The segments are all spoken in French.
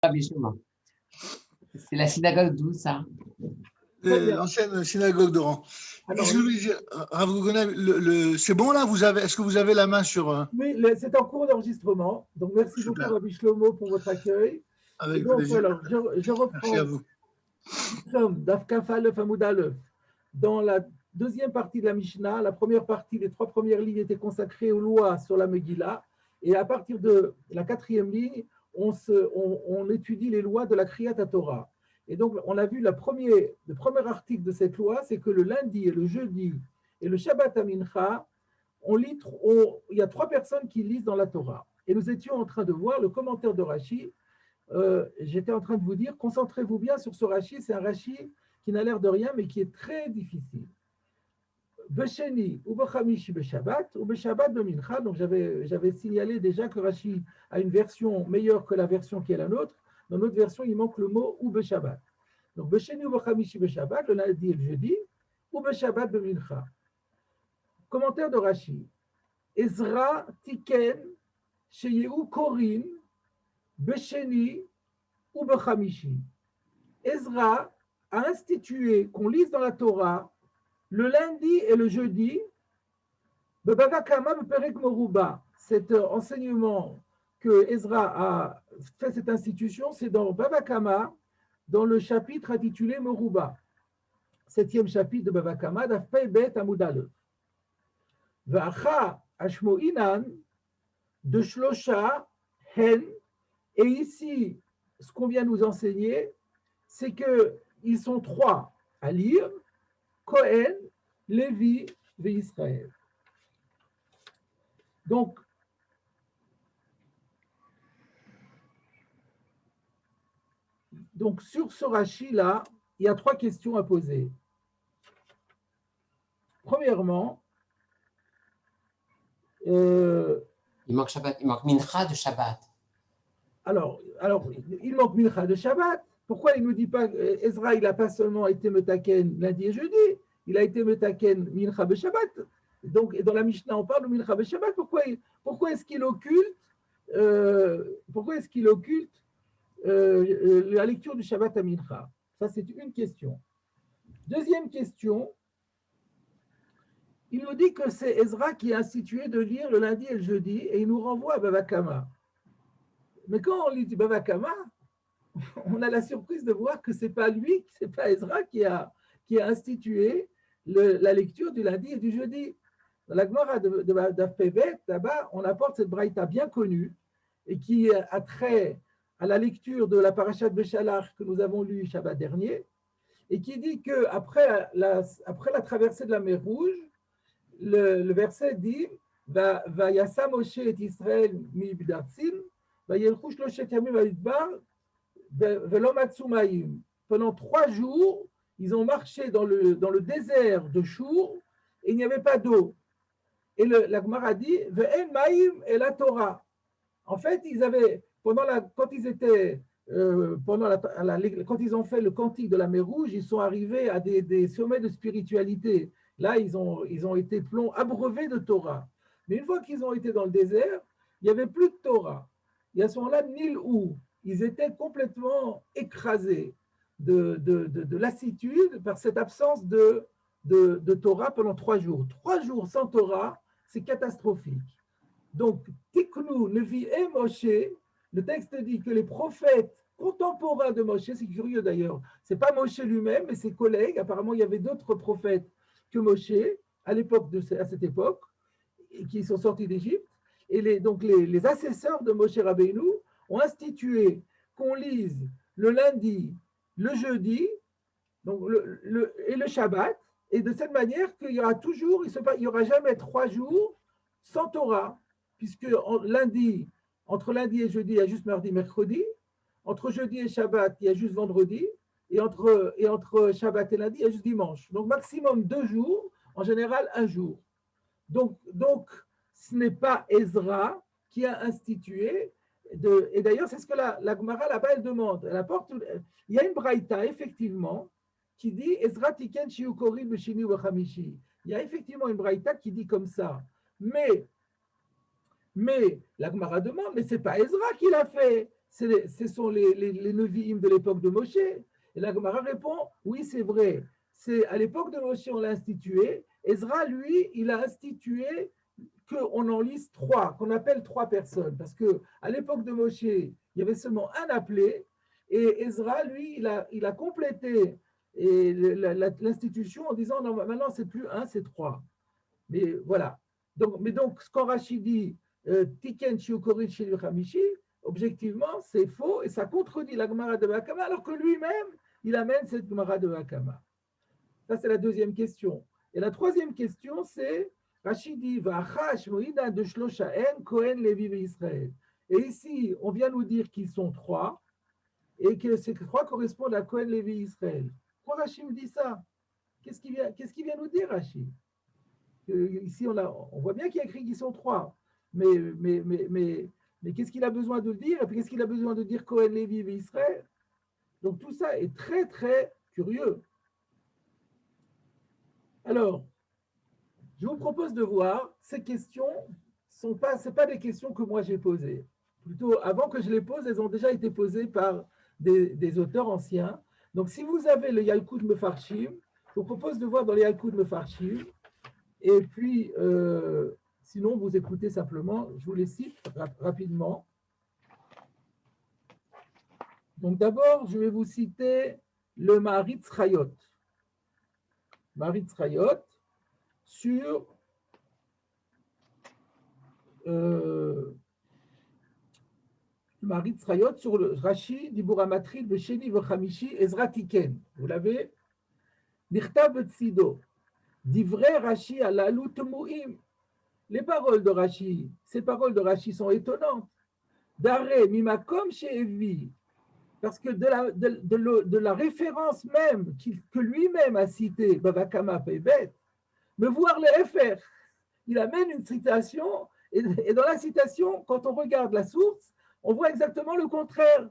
Rabbi Shlomo. C'est la synagogue d'où ça? L'ancienne synagogue d'Oran. Qu'est-ce que je voulais dire, Rav Gougonet, c'est bon là, est-ce que vous avez la main sur... Oui, c'est en cours d'enregistrement. Donc, merci beaucoup, Rabbi Shlomo, pour votre accueil. Avec donc, plaisir. Alors, je reprends. Merci à vous. Nous sommes d'Afkaf Aleph Hamoud Aleph. Dans la deuxième partie de la Mishnah, la première partie, les 3 premières lignes étaient consacrées aux lois sur la Megillah. Et à partir de la 4e ligne, on étudie les lois de la Kriyat Torah. Et donc, on a vu le premier article de cette loi, c'est que le lundi et le jeudi et le Shabbat Amincha, il y a 3 personnes qui lisent dans la Torah. Et nous étions en train de voir le commentaire de Rashi. J'étais en train de vous dire, concentrez-vous bien sur ce Rashi. C'est un Rashi qui n'a l'air de rien, mais qui est très difficile. Besheni ou Bechamishi Beshabbat ou Beshabbat Bemincha. Donc j'avais signalé déjà que Rashi a une version meilleure que la version qui est la nôtre. Dans notre version, il manque le mot ou Beshabbat. Donc Besheni ou Bechamishi Beshabbat, le lundi et le jeudi, ou Beshabbat Bemincha. Commentaire de Rashi. Ezra Tiken Sheyehu Korin Besheni ou Bechamishi. Ezra a institué qu'on lise dans la Torah le lundi et le jeudi, Bava Kama Perek Moruba. Cet enseignement que Ezra a fait, cette institution, c'est dans Bava Kama, dans le chapitre intitulé Moruba, 7e chapitre de Bava Kama, Daf Pei Bet Amud Aleph. V'acha Ashmo'inan de Shlosha Hen. Et ici, ce qu'on vient nous enseigner, c'est qu'ils sont 3 à lire, Cohen, Lévi et Israël. Donc, sur ce Rashi-là, il y a 3 questions à poser. Premièrement, il manque Shabbat, il manque Mincha de Shabbat. Alors, il manque Mincha de Shabbat. Pourquoi il ne nous dit pas, Ezra, il n'a pas seulement été Metaken lundi et jeudi, il a été Metaken Mincha de Shabbat. Donc, dans la Mishnah, on parle de Mincha de Shabbat. Pourquoi est-ce qu'il occulte, la lecture du Shabbat à Mincha? Ça, c'est une question. Deuxième question, il nous dit que c'est Ezra qui a institué de lire le lundi et le jeudi, et il nous renvoie à Bava Kama. Mais quand on lit du Bava Kama, on a la surprise de voir que ce n'est pas lui, ce n'est pas Ezra qui a institué la lecture du lundi et du jeudi. Dans la Gemara d'Afpevet, là-bas, on apporte cette braïta bien connue et qui a trait à la lecture de la parashat Béchalach que nous avons lue Shabbat dernier, et qui dit qu'après la traversée de la mer Rouge, le verset dit Va yassa Moshe et Israël mi b'dartsim, va yelchu shloshet yamim b'midbar, velo matzu ma'im. Pendant 3 jours, ils ont marché dans le désert de Chour et il n'y avait pas d'eau. Et la Gemara dit Ve'en ma'im et la Torah. En fait, quand ils ont fait le cantique de la mer Rouge, ils sont arrivés à des sommets de spiritualité. Là, ils ont été abreuvés de Torah. Mais une fois qu'ils ont été dans le désert, il n'y avait plus de Torah. Et à ce moment-là, Nil-Ou, ils étaient complètement écrasés de lassitude par cette absence de Torah pendant 3 jours. 3 jours sans Torah, c'est catastrophique. Donc, Tiknu, Nevi et Moshe, le texte dit que les prophètes contemporains de Moshe, c'est curieux d'ailleurs, ce n'est pas Moshe lui-même, mais ses collègues, apparemment il y avait d'autres prophètes que Moshe à cette époque, qui sont sortis d'Égypte, et donc les assesseurs de Moshe Rabbeinu ont institué qu'on lise le lundi, le jeudi, donc et le Shabbat, et de cette manière qu'il y aura toujours, il n'y aura jamais 3 jours sans Torah, puisque entre lundi et jeudi, il y a juste mardi, mercredi, entre jeudi et Shabbat, il y a juste vendredi, et entre Shabbat et lundi, il y a juste dimanche. Donc maximum 2 jours, en général 1 jour. Donc ce n'est pas Ezra qui a institué, et d'ailleurs c'est ce que la Gemara là-bas elle demande. Il y a une braïta effectivement qui dit Ezra tiken shiu korin b'shini u'b'chamishi. Il y a effectivement une braïta qui dit comme ça, mais la Gemara demande, mais ce n'est pas Ezra qui l'a fait. ce sont les Nevi'im de l'époque de Moshe. Et la Gemara répond, oui, c'est vrai. C'est à l'époque de Moshe, on l'a institué. Ezra, lui, il a institué qu'on en lise 3, qu'on appelle 3 personnes. Parce qu'à l'époque de Moshe, il y avait seulement un appelé. Et Ezra, lui, il a complété l'institution en disant, non, maintenant, c'est plus 1, c'est 3. Mais voilà. Donc, ce qu'Rashi dit, Tiken Shiukorit Shel Hamishi, objectivement, c'est faux et ça contredit la Gemara de Bakama, alors que lui-même, il amène cette Gemara de Bakama. Ça, c'est la deuxième question. Et la troisième question, c'est Rashi dit Va'achash moïda de Shloshaen Kohen Levi Israël. Et ici, on vient nous dire qu'ils sont 3 et que ces 3 correspondent à Kohen Levi Israël. Pourquoi Rashi me dit ça? Qu'est-ce qu'il vient nous dire, Rashi? Ici, on voit bien qu'il y a écrit qu'ils sont 3. Mais qu'est-ce qu'il a besoin de le dire? Et puis qu'est-ce qu'il a besoin de dire Kohen Levi et Israël? Donc tout ça est très, très curieux. Alors, je vous propose de voir, ces questions ce n'est pas des questions que moi j'ai posées. Plutôt, avant que je les pose, elles ont déjà été posées par des auteurs anciens. Donc, si vous avez le Yalkut Mefarshim, je vous propose de voir dans le Yalkut Mefarshim. Et puis, sinon, vous écoutez simplement, je vous les cite rapidement. Donc, d'abord, je vais vous citer le Maharitz Chayot. Maharitz Chayot sur Maharitz Chayot sur le Rashi Dibur Matrid Besheni Vechamishi Ezra Tiken. Vous l'avez? Nichtav Tzido. Divrei Rashi alalu temuim. Les paroles de Rashi, ces paroles de Rashi sont étonnantes. Daré mimakom she'evi, parce que de la référence même que lui-même a citée, Bavakama Pebet, me voir le FR. Il amène une citation, et dans la citation, quand on regarde la source, on voit exactement le contraire.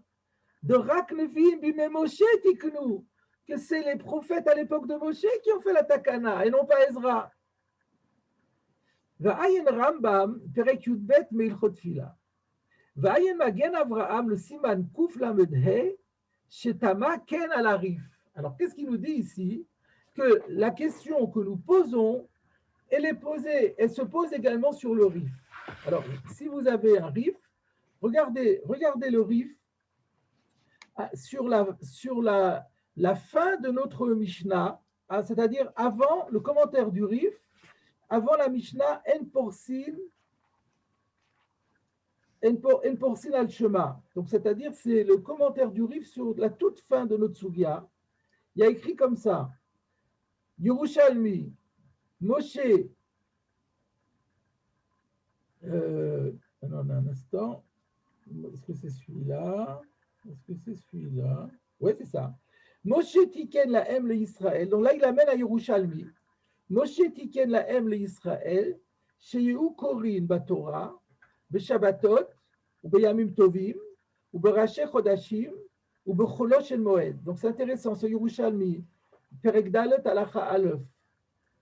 De Rak Nevim bime Moshe tiknu, que c'est les prophètes à l'époque de Moshe qui ont fait la takana, et non pas Ezra. Va'ayen Rambam, Perek Yudbet Meilchot Tfila. Va'ayen Magen Avraham, le Siman Kuf Lamed He, Shetama Ken Alarif. Alors, qu'est-ce qu'il nous dit ici? Que la question que nous posons, elle se pose également sur le rif. Alors, si vous avez un rif, regardez le rif sur la fin de notre Mishnah, c'est-à-dire avant le commentaire du rif, avant la Mishnah, En Porsin al-Shema. Donc, c'est-à-dire, c'est le commentaire du rif sur la toute fin de notre Sugya. Il y a écrit comme ça. Yerushalmi, Moshe, un instant, est-ce que c'est celui-là? Oui, c'est ça. Moshe Tiken la M le Israël. Donc là, il amène à Yerushalmi. Moshe Tiken la M le Israël, Sheyu Korin Batora, Beshabbatot, ou Beyamim Tovim, ou Berache Chodashim, ou Becholosh El Moed. Donc c'est intéressant, ce Yerushalmi, Perek Dalet Alacha Aleph,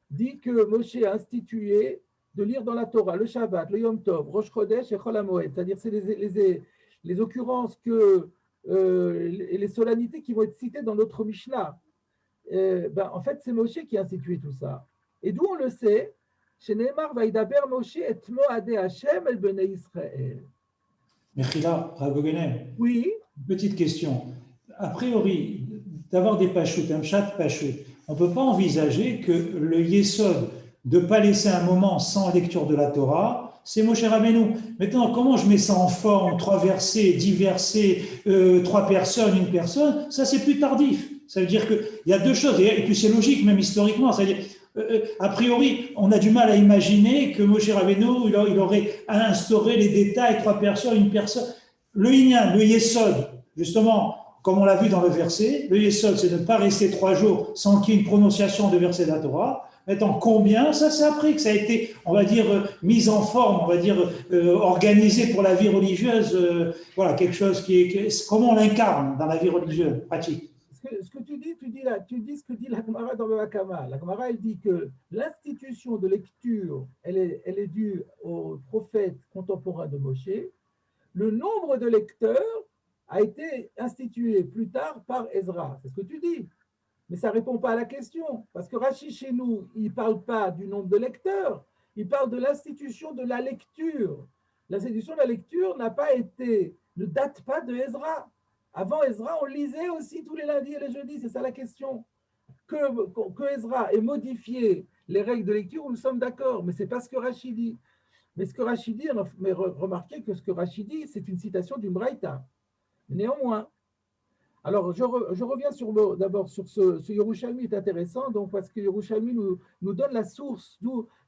dit que Moshe a institué de lire dans la Torah le Shabbat, le Yom Tov, Rosh Chodesh et Chol HaMoed, c'est-à-dire c'est les occurrences et les solennités qui vont être citées dans notre Mishnah. En fait, c'est Moshe qui a institué tout ça. Et d'où on le sait, chez Neymar Vaidaber Moshe et Moade Hashem el Bnei Israël. Mechila, Rabogenem. Oui. Petite question. A priori, d'avoir des pashut, un chat pashut, on ne peut pas envisager que le yesod de ne pas laisser un moment sans lecture de la Torah, c'est Moshe Rabbeinu. Maintenant, comment je mets ça en forme, 3 versets, 10 versets, 3 personnes, 1 personne, ça c'est plus tardif. Ça veut dire qu'il y a 2 choses, et puis c'est logique même historiquement, c'est-à-dire, a priori, on a du mal à imaginer que Moshe Rabbeinu, il aurait instauré les détails, 3 personnes, 1 personne. Le Inyan, le Yesod, justement, comme on l'a vu dans le verset, le Yesod, c'est de ne pas rester 3 jours sans qu'il y ait une prononciation de verset de la Torah. Maintenant, combien? Ça, c'est après que ça a été, on va dire, mis en forme, on va dire, organisé pour la vie religieuse. Voilà, quelque chose comment on l'incarne dans la vie religieuse pratique. Ce que tu dis ce que dit la Gemara dans le Hakama. La Gemara, elle dit que l'institution de lecture, elle est due aux prophètes contemporains de Moshe. Le nombre de lecteurs, a été institué plus tard par Ezra. C'est ce que tu dis. Mais ça ne répond pas à la question. Parce que Rashi, chez nous, il ne parle pas du nombre de lecteurs, il parle de l'institution de la lecture. L'institution de la lecture ne date pas de Ezra. Avant Ezra, on lisait aussi tous les lundis et les jeudis, c'est ça la question. Que Ezra ait modifié les règles de lecture, nous sommes d'accord, mais ce n'est pas ce que Rashi dit. Mais ce que Rashi dit, mais remarquez que ce que Rashi dit, c'est une citation du Braïta. Néanmoins, alors je reviens d'abord sur ce Yerushalmi est intéressant, donc parce que Yerushalmi nous donne la source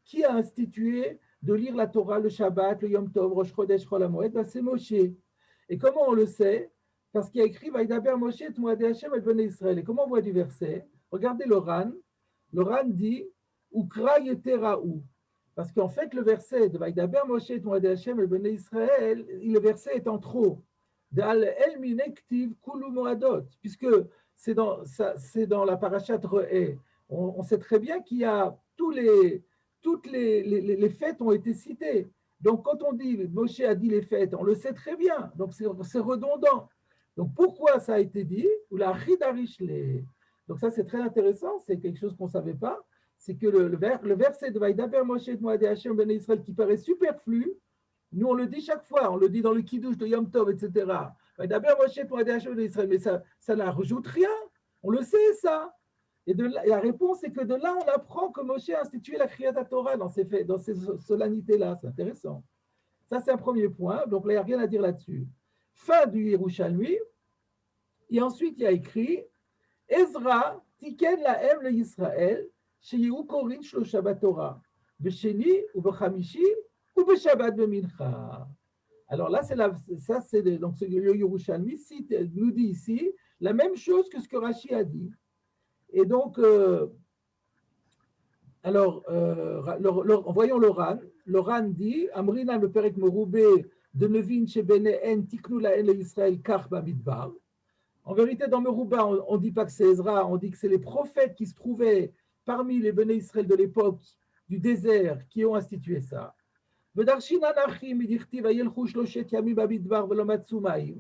qui a institué de lire la Torah, le Shabbat, le Yom Tov, Rosh Chodesh, Chol HaMoed, c'est Moshe. Et comment on le sait? Parce qu'il y a écrit Vaïdaber Moshe et Moadé Hashem et Bnei Israël. Et comment on voit du verset? Regardez le Ran. Le Ran dit Ukra Yeteraou. Parce qu'en fait, le verset de Vaïdaber Moshe et Moadé Hashem et Bnei Israël, le verset est en trop. Puisque c'est dans la parashat Re'eh. On sait très bien qu'il y a toutes les fêtes ont été citées. Donc quand on dit Moshe a dit les fêtes, on le sait très bien. Donc c'est redondant. Donc pourquoi ça a été dit? Donc ça c'est très intéressant, c'est quelque chose qu'on ne savait pas. C'est que le verset de Vaïdaber Moshe et Moadé Hashem ben Israël qui paraît superflu. Nous, on le dit chaque fois, on le dit dans le Kiddush de Yom Tov, etc. D'abord, mais ça ne rajoute rien. On le sait, ça. Et la réponse, c'est que de là, on apprend que Moshe a institué la Kriyat Torah dans ces solennités-là. C'est intéressant. Ça, c'est un premier point. Donc là, il n'y a rien à dire là-dessus. Fin du Yerushalmi. Et ensuite, il y a écrit Ezra, Tiken Lahem le Yisraël, Sheyu Korin Shlo Shabbat Torah, Besheni ou Bechamishi, ou Beshabbat Bemincha. Alors là, donc le Yerushalmi nous dit ici la même chose que ce que Rashi a dit. Et donc, voyons le Ran. Le Ran dit Amrina le Perek Meroubé de Nevin Shebene Tiknu Laen le Israël Kach Bamidbar. En vérité, dans Merouba, on ne dit pas que c'est Ezra, on dit que c'est les prophètes qui se trouvaient parmi les Béné Israël de l'époque du désert qui ont institué ça. ודרשינן אחים מדכתיב הילכו 3 ימים במדבר ולא מצאו מים,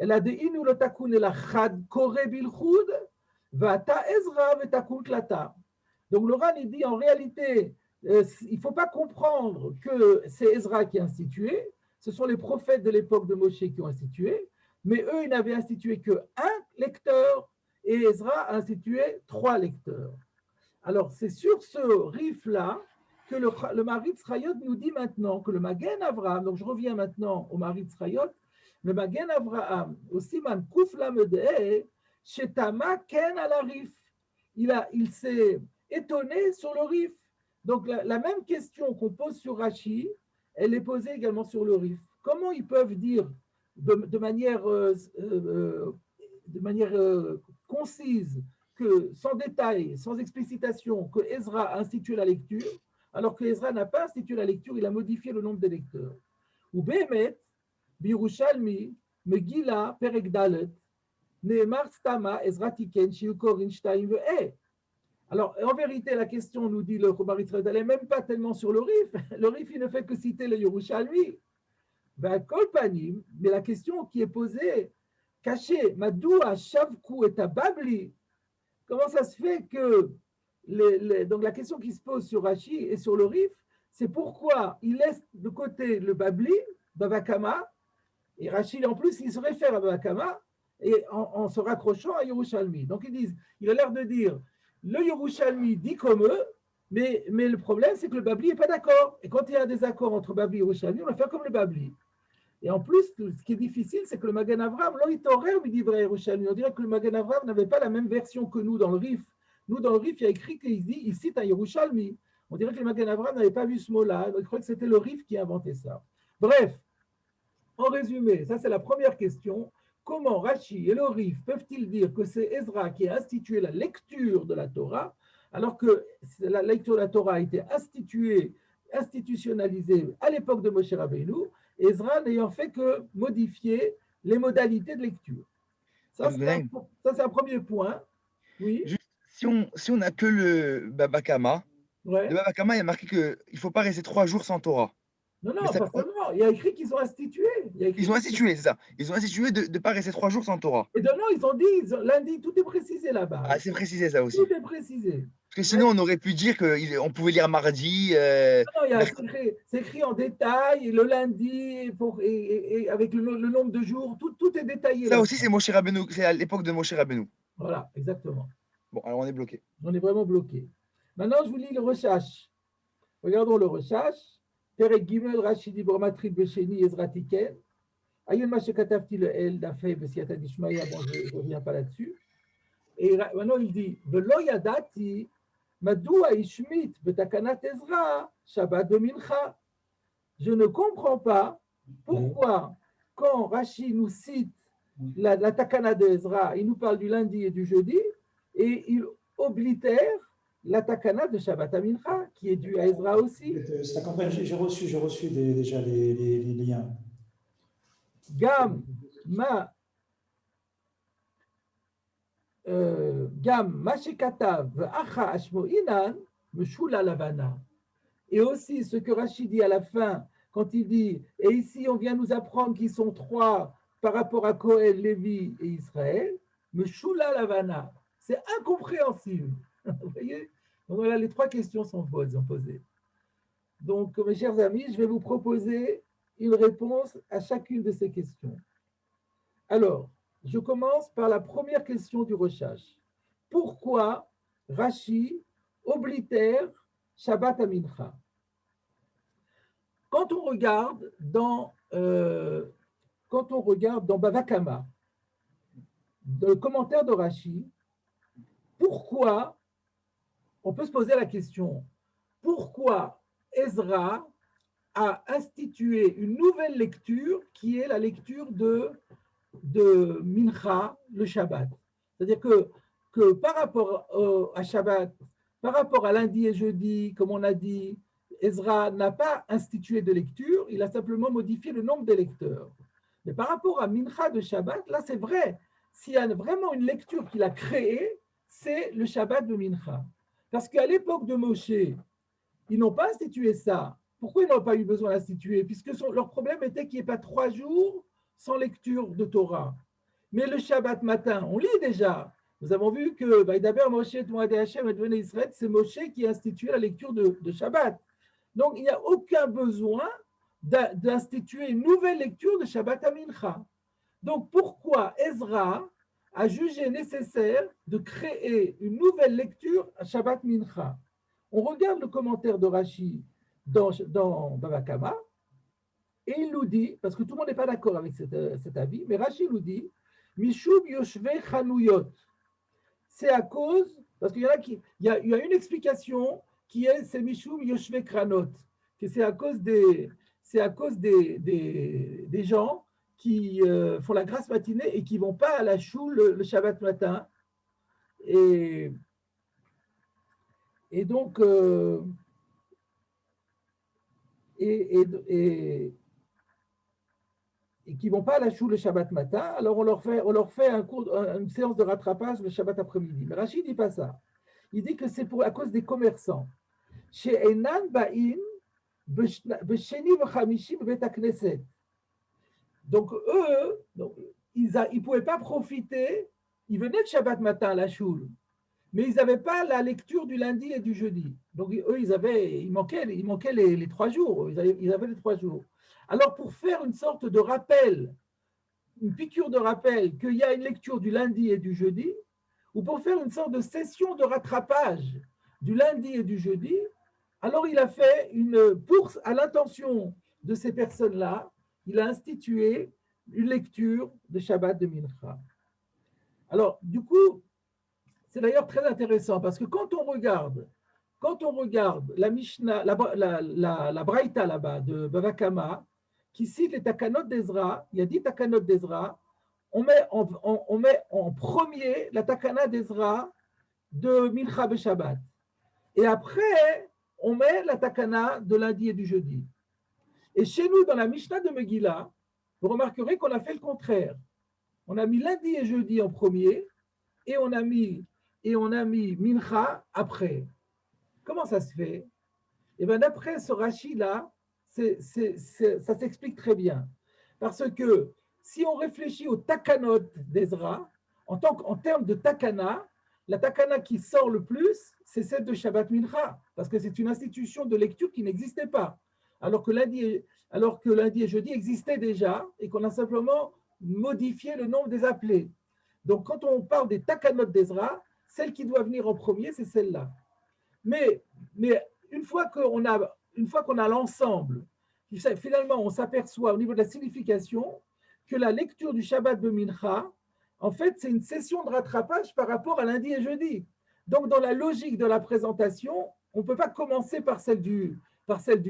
אלא דהינו לא תקון אלא חד קורא בלכוד, ואתה עזרא ותקון תלתה. Donc le Ran il dit en réalité, il ne faut pas comprendre que c'est Ezra qui a institué, ce sont les prophètes de l'époque de Moshe qui ont institué, mais eux ils n'avaient institué qu'un lecteur et Ezra a institué 3 lecteurs. Alors c'est sur ce riff-là que le Maharitz Chayot nous dit maintenant que le Magen Avraham, donc je reviens maintenant au Maharitz Chayot, le Magen Avraham, au Siman Kuf Lamedeh, Shetama Ken ala Rif. Il s'est étonné sur le Rif. Donc la même question qu'on pose sur Rashi, elle est posée également sur le Rif. Comment ils peuvent dire de manière concise, sans détail, sans explicitation, que Ezra a institué la lecture, alors que Ezra n'a pas institué la lecture, il a modifié le nombre des lecteurs. Ou Behemet, Birushalmi, Megillah, Perek Dalet, Nehemar Stama, Ezra Tiken, Shiukorin, Shtaim, Ve'eh. Alors, en vérité, la question, nous dit le Maharitz Chayot, elle n'est même pas tellement sur le Rif. Le Rif, il ne fait que citer le Yerushalmi. Ve'akol panim, mais la question qui est posée, cachée, Madoua, Shavku et Babli, comment ça se fait que donc la question qui se pose sur Rashi et sur le Rif, c'est pourquoi il laisse de côté le Babli, Bavakama, et Rashi en plus il se réfère à Bavakama et en se raccrochant à Yerushalmi. Donc ils disent, il a l'air de dire, le Yerushalmi dit comme eux, mais le problème c'est que le Babli n'est pas d'accord. Et quand il y a un désaccord entre Babli et Yerushalmi, on va faire comme le Babli. Et en plus, ce qui est difficile, c'est que le Magen Avraham, là, il t'aurait dit vrai Yerushalmi. On dirait que le Magen Avraham n'avait pas la même version que nous dans le Rif. Nous, dans le Rif, il y a écrit qu'il cite un Yerushalmi. On dirait que le Magen Avraham n'avait pas vu ce mot-là. Il croit que c'était le Rif qui a inventé ça. Bref, en résumé, ça c'est la première question. Comment Rashi et le Rif peuvent-ils dire que c'est Ezra qui a institué la lecture de la Torah, alors que la lecture de la Torah a été institutionnalisée à l'époque de Moshe Rabbeinu, Ezra n'ayant fait que modifier les modalités de lecture. Ça, c'est un premier point. Oui. Juste, si on n'a que le Baba Kama, Ouais. le Baba Kama, il y a marqué qu'il ne faut pas rester 3 jours sans Torah. Non, Mais ça- pas seulement. Il y a écrit qu'ils ont institué. Il y a écrit- Ils ont institué, c'est ça. Ils ont institué de ne pas rester 3 jours sans Torah. Et non, ils ont dit, lundi, tout est précisé là-bas. Ah, c'est précisé ça aussi. Tout est précisé. Parce que sinon, on aurait pu dire qu'on pouvait lire mardi. Non, c'est écrit en détail, et le lundi, et avec le nombre de jours, tout est détaillé. Ça là. aussi, c'est Moshe Rabbeinu. C'est à l'époque de Moshe Rabbeinu. Voilà, exactement. Bon, alors on est bloqué. On est vraiment bloqué. Maintenant, je vous lis le rechash. Regardons le rechash. Perek Gimel, Rachidi, Bormatrit, Besheni, Ezratiken. Ayen Mashekatafti, le El, Dafei, Besiata Dishmaya. Bon, je ne reviens pas là-dessus. Et maintenant, il dit Velo Yadati, Madoua Ishmit, Betakanat Ezra, Shabbat de Mincha. Je ne comprends pas pourquoi, quand Rashi nous cite la Takana de Ezra, il nous parle du lundi et du jeudi, et il oblitère la Takana de Shabbat Mincha, qui est due à Ezra aussi. C'est la campagne, j'ai reçu déjà les liens. Gam Mashekatav Acha Ashmo Inan Meshula Lavana. Et aussi ce que Rashi dit à la fin, quand il dit et ici on vient nous apprendre qu'ils sont 3 par rapport à Kohen, Lévi et Israël, Meshula Lavana. C'est incompréhensible. Vous voyez? Donc voilà, les 3 questions sont posées. Donc, mes chers amis, je vais vous proposer une réponse à chacune de ces questions. Alors, je commence par la première question du rechash. Pourquoi Rashi oblitère Shabbat à Mincha? Quand on regarde dans Bava Kama, dans le commentaire de Rashi, pourquoi, on peut se poser la question, pourquoi Ezra a institué une nouvelle lecture qui est la lecture de Mincha, le Shabbat. C'est-à-dire que par rapport à Shabbat, par rapport à lundi et jeudi, comme on a dit, Ezra n'a pas institué de lecture, il a simplement modifié le nombre des lecteurs. Mais par rapport à Mincha de Shabbat, là c'est vrai, s'il y a vraiment une lecture qu'il a créée, c'est le Shabbat de Mincha. Parce qu'à l'époque de Moshe, ils n'ont pas institué ça. Pourquoi ils n'ont pas eu besoin d'instituer? Puisque leur problème était qu'il n'y ait pas 3 jours sans lecture de Torah. Mais le Shabbat matin, on lit déjà. Nous avons vu que d'abord Moshe Hashem et Israël, c'est Moshe qui a institué la lecture de Shabbat. Donc il n'y a aucun besoin d'instituer une nouvelle lecture de Shabbat à Mincha. Donc pourquoi Ezra a jugé nécessaire de créer une nouvelle lecture à Shabbat Mincha? On regarde le commentaire de Rashi dans Bava Kama, et il nous dit, parce que tout le monde n'est pas d'accord avec cet avis, mais Rashi nous dit, Mishum Yoshve Chanuyot. C'est à cause, parce qu'il y a une explication qui est, c'est Mishum Yoshve Kranot, que c'est à cause des gens qui font la grâce matinée et qui ne vont pas à la choule le Shabbat matin. Et donc, et qui ne vont pas à la choule le Shabbat matin, alors on leur fait une séance de rattrapage le Shabbat après-midi. Mais Rachid ne dit pas ça. Il dit que c'est à cause des commerçants. Chez Enan Ba'in, Besheni V'Chamishi B'Bet HaKnesset. Donc eux, ils ne pouvaient pas profiter, ils venaient de Shabbat matin à la choule, mais ils n'avaient pas la lecture du lundi et du jeudi. Donc eux, il manquait les 3 jours. Ils avaient les 3 jours. Alors pour faire une sorte de rappel, une piqûre de rappel qu'il y a une lecture du lundi et du jeudi, ou pour faire une sorte de session de rattrapage du lundi et du jeudi, alors il a fait pour à l'intention de ces personnes-là, il a institué une lecture de Shabbat de Mincha. Alors du coup, c'est d'ailleurs très intéressant parce que quand on regarde la Mishnah, la Braïta là-bas de Bava Kama, qui cite les Takanot d'Ezra, il y a 10 Takanot d'Ezra, on met en premier la Takana d'Ezra de Mincha Shabbat. Et après, on met la Takana de lundi et du jeudi. Et chez nous, dans la Mishnah de Megillah, vous remarquerez qu'on a fait le contraire. On a mis lundi et jeudi en premier, et on a mis Mincha après. Comment ça se fait? Eh bien, d'après ce Rashi-là, ça s'explique très bien. Parce que si on réfléchit au takanot d'Ezra, en termes de takana, la takana qui sort le plus, c'est celle de Shabbat Mincha, parce que c'est une institution de lecture qui n'existait pas, alors que lundi et jeudi existaient déjà et qu'on a simplement modifié le nombre des appelés. Donc, quand on parle des takanot d'Ezra, celle qui doit venir en premier, c'est celle-là. Mais une fois qu'on a l'ensemble, finalement, on s'aperçoit au niveau de la signification que la lecture du Shabbat de Mincha, en fait, c'est une session de rattrapage par rapport à lundi et jeudi. Donc, dans la logique de la présentation, on ne peut pas commencer par celle du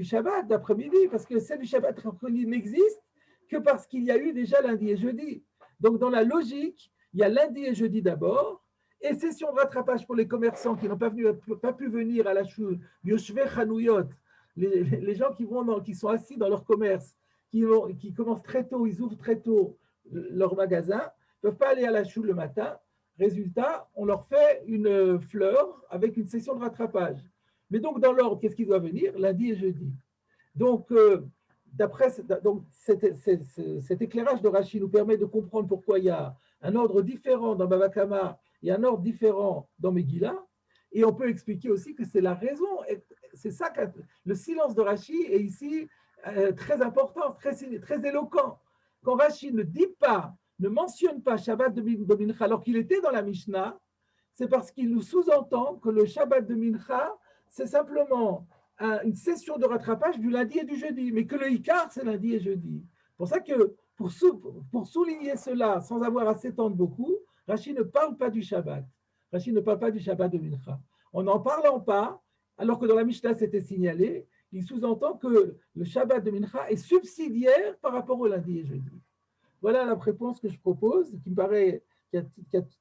Shabbat d'après-midi, parce que celle du Shabbat d'après-midi n'existe que parce qu'il y a eu déjà lundi et jeudi. Donc, dans la logique, il y a lundi et jeudi d'abord, et session de rattrapage pour les commerçants qui n'ont pas pu venir à la choule, Yoshvei Chanouyot, les gens qui sont assis dans leur commerce, qui commencent très tôt, ils ouvrent très tôt leur magasin, ne peuvent pas aller à la choule le matin. Résultat, on leur fait une fleur avec une session de rattrapage. Mais donc, dans l'ordre, qu'est-ce qui doit venir? Lundi et jeudi. Donc, cet éclairage de Rashi nous permet de comprendre pourquoi il y a un ordre différent dans Bava Kama et un ordre différent dans Megillah. Et on peut expliquer aussi que c'est la raison. C'est ça que le silence de Rashi est ici très important, très éloquent. Quand Rashi ne mentionne pas Shabbat de Mincha alors qu'il était dans la Mishnah, c'est parce qu'il nous sous-entend que le Shabbat de Mincha, c'est simplement une session de rattrapage du lundi et du jeudi, mais que le Ikar, c'est lundi et jeudi. C'est pour ça que, pour souligner cela, sans avoir à s'étendre beaucoup, Rashi ne parle pas du Shabbat. Rashi ne parle pas du Shabbat de Mincha. En n'en parlant pas, alors que dans la Mishnah c'était signalé, il sous-entend que le Shabbat de Mincha est subsidiaire par rapport au lundi et jeudi. Voilà la réponse que je propose, qui me paraît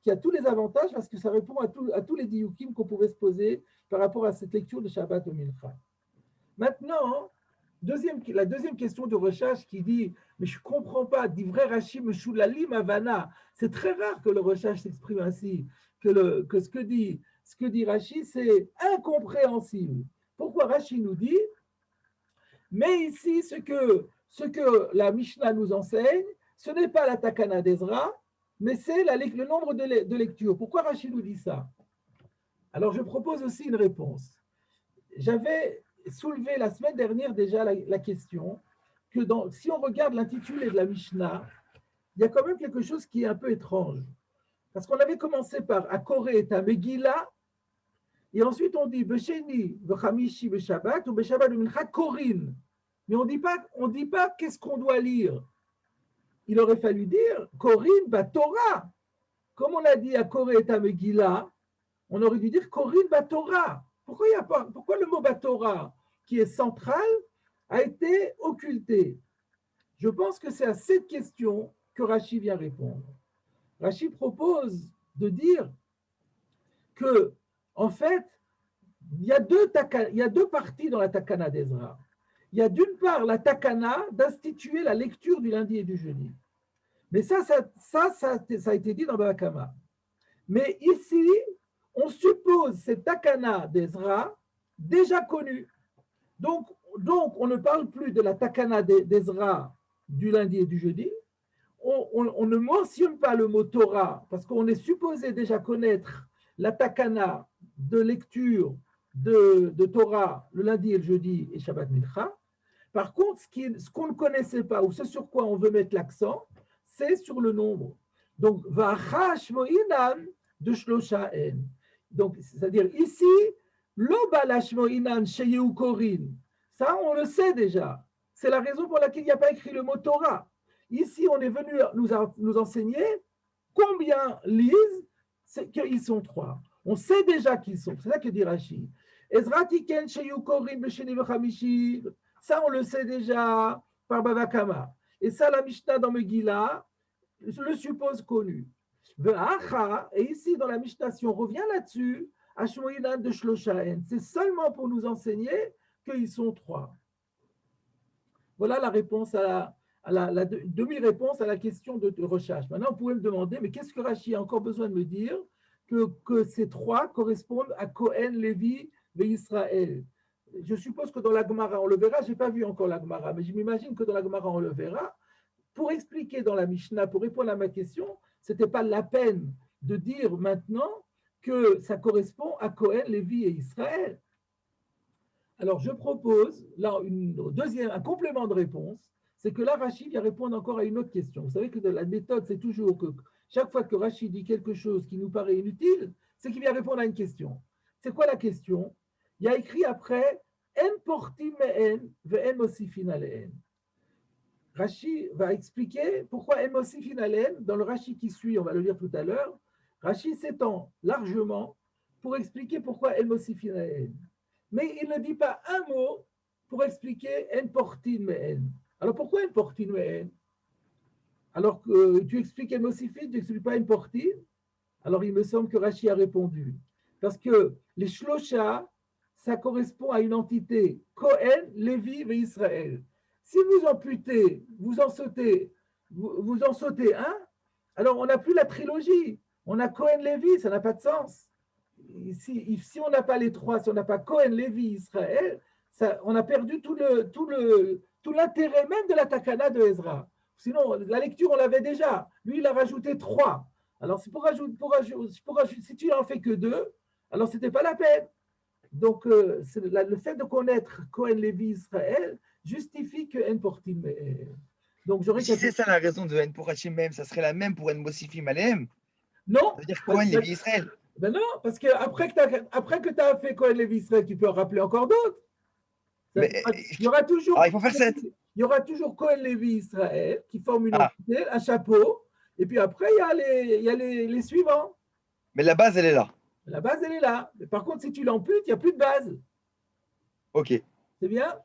qui a tous les avantages parce que ça répond à tous les diukim qu'on pouvait se poser par rapport à cette lecture de Shabbat de Mincha. Maintenant, la deuxième question de recherche qui dit « Mais je ne comprends pas, dit vrai Rashi, Meshulalim Havana ». C'est très rare que le recherche s'exprime ainsi, que ce que dit Rashi, c'est incompréhensible. Pourquoi Rashi nous dit « Mais ici, ce que la Mishnah nous enseigne, ce n'est pas la Takana d'Ezra, mais c'est le nombre de lectures. » Pourquoi Rashi nous dit ça? Alors, je propose aussi une réponse. J'avais soulevé la semaine dernière déjà la question que si on regarde l'intitulé de la Mishnah, il y a quand même quelque chose qui est un peu étrange. Parce qu'on avait commencé par Akoré et Megillah, et ensuite on dit Besheni, Vechamishi, Beshabbat, ou Beshabbat, Mincha, Korin. Mais on ne dit pas qu'est-ce qu'on doit lire. Il aurait fallu dire Korin, Torah. Comme on a dit Akoré et Megillah, on aurait dû dire Korin, Torah. Pourquoi le mot Torah, qui est central, a été occulté? Je pense que c'est à cette question que Rashi vient répondre. Rashi propose de dire que, en fait, il y a deux parties dans la Takana d'Ezra. Il y a d'une part la Takana d'instituer la lecture du lundi et du jeudi. Mais ça a été dit dans Bava Kama. Mais ici, on suppose cette Takana d'Ezra déjà connue. Donc, on ne parle plus de la Takana d'Ezra du lundi et du jeudi. On ne mentionne pas le mot Torah parce qu'on est supposé déjà connaître la Takana de lecture de Torah le lundi et le jeudi et Shabbat Mincha. Par contre, ce qu'on ne connaissait pas ou ce sur quoi on veut mettre l'accent, c'est sur le nombre. Donc, Va'acha Shmo'inan de Shlosha En. Donc, c'est-à-dire ici, Loba la Shmo'inan Sheyeu Korin. Ça, on le sait déjà. C'est la raison pour laquelle il n'y a pas écrit le mot Torah. Ici, on est venu nous enseigner combien lisent, qu'ils sont trois. On sait déjà qu'ils sont. C'est ça que dit Rashi. Ezra tiken sheyeu korim b'sheni v'chamishi. Ça, on le sait déjà par Bava Kama. Et ça, la Mishnah dans Megillah le suppose connu. Ve'acha, et ici dans la Mishnah, si on revient là-dessus, Ashmoïnan de Shloshaen, c'est seulement pour nous enseigner qu'ils sont trois. Voilà la réponse à la demi-réponse à la question de recherche. Maintenant, vous pouvez me demander, mais qu'est-ce que Rashi a encore besoin de me dire que ces trois correspondent à Cohen, Lévi et Israël? je suppose que dans la Gemara, on le verra, je n'ai pas vu encore la Gemara, mais je m'imagine que dans la Gemara, on le verra. Pour expliquer dans la Mishnah, pour répondre à ma question, ce n'était pas la peine de dire maintenant que ça correspond à Cohen, Lévi et Israël. Alors, je propose là un complément de réponse, c'est que là, Rachid vient répondre encore à une autre question. Vous savez que la méthode, c'est toujours que chaque fois que Rachid dit quelque chose qui nous paraît inutile, c'est qu'il vient répondre à une question. C'est quoi la question? Il y a écrit après « En portim me'en ve'en mosifin ale'en ». Rachid va expliquer pourquoi « En mosifin ale'en » dans le Rachid qui suit, on va le lire tout à l'heure. Rachid s'étend largement pour expliquer pourquoi « En mosifin ale'en ». Mais il ne dit pas un mot pour expliquer « En portim me'en ». Alors pourquoi « En portim me'en » alors que tu expliques « En mosifin », tu n'expliques pas « En portim ». Alors il me semble que Rachid a répondu. Parce que les shlosha, ça correspond à une entité, Cohen, Lévi et Israël. Si vous amputez, vous en sautez un, alors on n'a plus la trilogie. On a Cohen, Lévi, ça n'a pas de sens. Si on n'a pas les trois, si on n'a pas Cohen, Lévi, Israël, on a perdu tout l'intérêt même de la Takana de Ezra. Sinon, la lecture, on l'avait déjà. Lui, il a rajouté 3. Alors, si tu n'en fais que 2, alors ce n'était pas la peine. Donc, le fait de connaître Cohen, Lévi, Israël justifie que En portim. Donc, Si c'est ça la raison de En porachim même, ça serait la même pour En mosifim alehem. Non. Ça veut dire Cohen, Lévi, Israël. Ben non, parce qu'après que tu as fait Cohen, Lévi, Israël, tu peux en rappeler encore d'autres. Il y aura toujours. Alors, il faut faire 7. Il y aura toujours Cohen, Lévi, Israël qui forment une entité, un chapeau. Et puis après, il y a les suivants. Mais la base, elle est là. La base, elle est là. Mais par contre, si tu l'amputes, il n'y a plus de base. Ok. C'est bien?